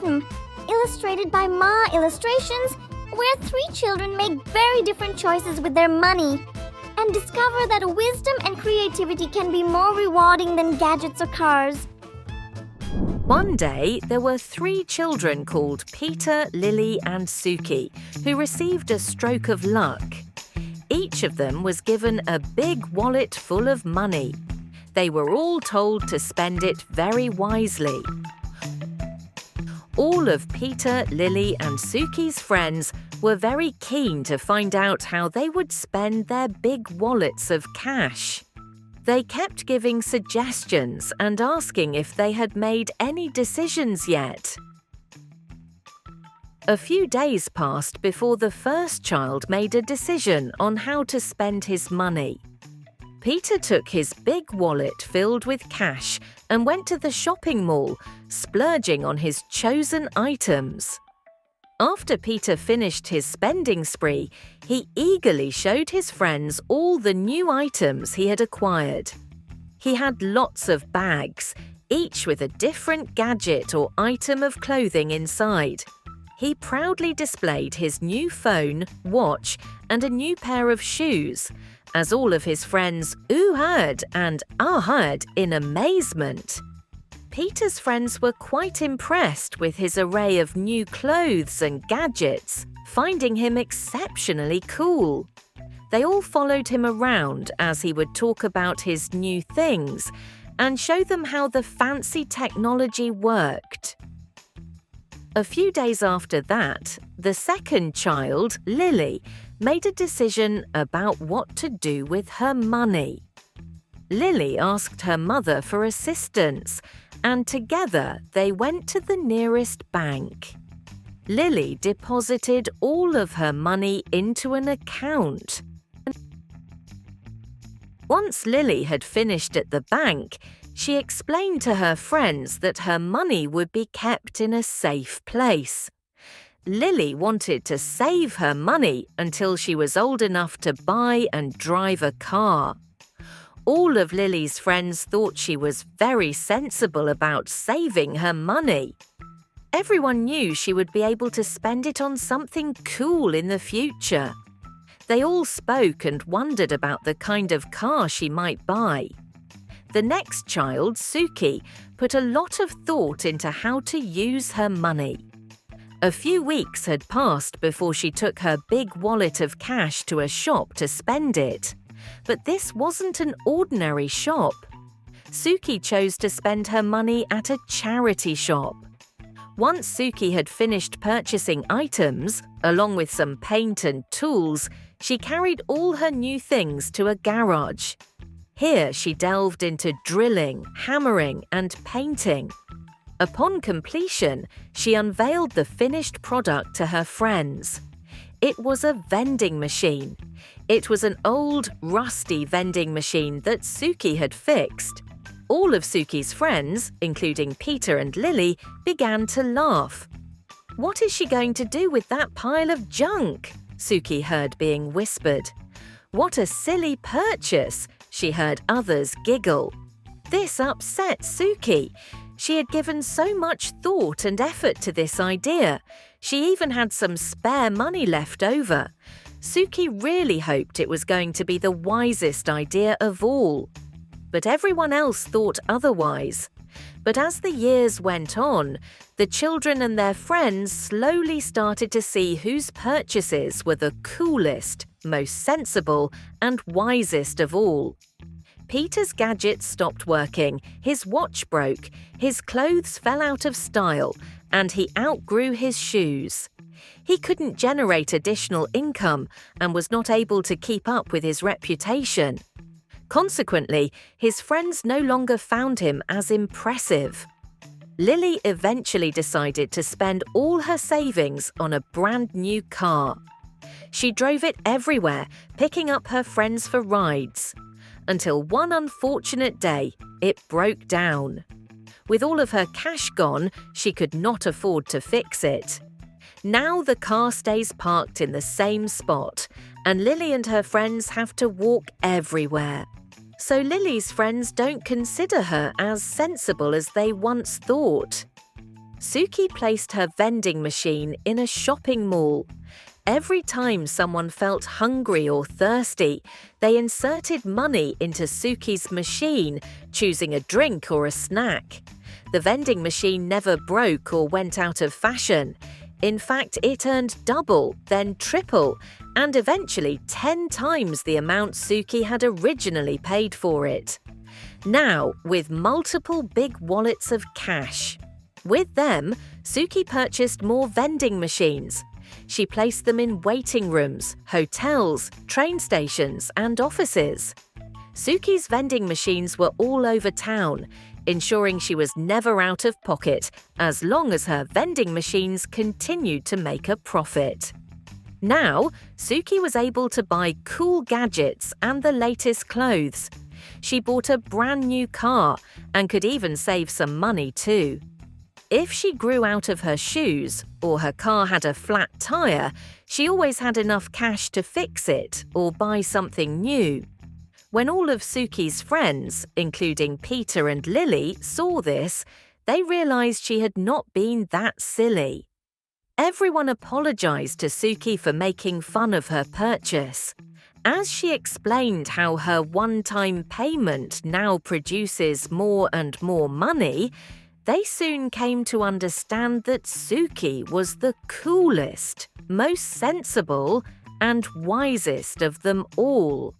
Storytime, illustrated by Maa Illustrations, where 3 children make very different choices with their money and discover that wisdom and creativity can be more rewarding than gadgets or cars. One day, there were 3 children called Peter, Lily and Suki who received a stroke of luck. Each of them was given a big wallet full of money. They were all told to spend it very wisely. All of Peter, Lily and Suki's friends were very keen to find out how they would spend their big wallets of cash. They kept giving suggestions and asking if they had made any decisions yet. A few days passed before the first child made a decision on how to spend his money. Peter took his big wallet filled with cash and went to the shopping mall, splurging on his chosen items. After Peter finished his spending spree, he eagerly showed his friends all the new items he had acquired. He had lots of bags, each with a different gadget or item of clothing inside. He proudly displayed his new phone, watch, and a new pair of shoes, as all of his friends oohed and ahed in amazement. Peter's friends were quite impressed with his array of new clothes and gadgets, finding him exceptionally cool. They all followed him around as he would talk about his new things and show them how the fancy technology worked. A few days after that, the second child, Lily, made a decision about what to do with her money. Lily asked her mother for assistance, and together they went to the nearest bank. Lily deposited all of her money into an account. Once Lily had finished at the bank, she explained to her friends that her money would be kept in a safe place. Lily wanted to save her money until she was old enough to buy and drive a car. All of Lily's friends thought she was very sensible about saving her money. Everyone knew she would be able to spend it on something cool in the future. They all spoke and wondered about the kind of car she might buy. The next child, Suki, put a lot of thought into how to use her money. A few weeks had passed before she took her big wallet of cash to a shop to spend it. But this wasn't an ordinary shop. Suki chose to spend her money at a charity shop. Once Suki had finished purchasing items, along with some paint and tools, she carried all her new things to a garage. Here she delved into drilling, hammering, and painting. Upon completion, she unveiled the finished product to her friends. It was a vending machine. It was an old, rusty vending machine that Suki had fixed. All of Suki's friends, including Peter and Lily, began to laugh. "What is she going to do with that pile of junk?" Suki heard being whispered. "What a silly purchase," she heard others giggle. This upset Suki. She had given so much thought and effort to this idea. She even had some spare money left over. Suki really hoped it was going to be the wisest idea of all. But everyone else thought otherwise. But as the years went on, the children and their friends slowly started to see whose purchases were the coolest, most sensible, and wisest of all. Peter's gadgets stopped working, his watch broke, his clothes fell out of style, and he outgrew his shoes. He couldn't generate additional income and was not able to keep up with his reputation. Consequently, his friends no longer found him as impressive. Lily eventually decided to spend all her savings on a brand new car. She drove it everywhere, picking up her friends for rides. Until one unfortunate day, it broke down. With all of her cash gone, she could not afford to fix it. Now the car stays parked in the same spot, and Lily and her friends have to walk everywhere. So Lily's friends don't consider her as sensible as they once thought. Suki placed her vending machine in a shopping mall. Every time someone felt hungry or thirsty, they inserted money into Suki's machine, choosing a drink or a snack. The vending machine never broke or went out of fashion. In fact, it earned double, then triple, and eventually 10 times the amount Suki had originally paid for it. Now, with multiple big wallets of cash. With them, Suki purchased more vending machines. She placed them in waiting rooms, hotels, train stations, and offices. Suki's vending machines were all over town, ensuring she was never out of pocket as long as her vending machines continued to make a profit. Now, Suki was able to buy cool gadgets and the latest clothes. She bought a brand new car and could even save some money too. If she grew out of her shoes or her car had a flat tire, she always had enough cash to fix it or buy something new. When all of Suki's friends, including Peter and Lily, saw this, they realized she had not been that silly. Everyone apologized to Suki for making fun of her purchase. As she explained how her one-time payment now produces more and more money, they soon came to understand that Suki was the coolest, most sensible, and wisest of them all.